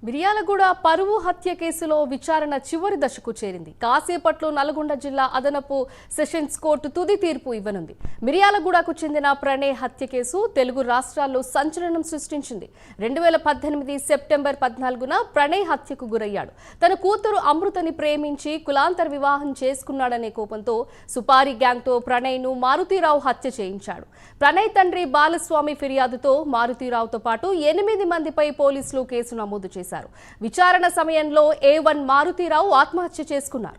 మిర్యాలగూడ పరువు హత్య కేసులో విచారణ చివరి దశకు చేరింది. కాసేపట్లో నల్గొండ జిల్లా అదనపు సెషన్స్ కోర్టు తుది తీర్పు ఇవ్వనుంది. మిర్యాలగూడకు చెందిన ప్రణయ్ హత్య కేసు తెలుగు రాష్ట్రాల్లో సంచలనం సృష్టించింది. 2018 సెప్టెంబర్ 14న ప్రణయ్ హత్యకు గురయ్యాడు. తన కూతురు అమృతని ప్రేమించి కులాంతర వివాహం చేసుకున్నాడనే కోపంతో సుపారీ గ్యాంగ్తో ప్రణయ్ను మారుతీరావు హత్య చేయించాడు. ప్రణయ్ తండ్రి బాలస్వామి ఫిర్యాదుతో మారుతీరావుతో పాటు 8 మందిపై పోలీసులు కేసు నమోదు చేశారు. విచారణ సమయంలో A1 మారుతీరావు ఆత్మహత్య చేసుకున్నారు.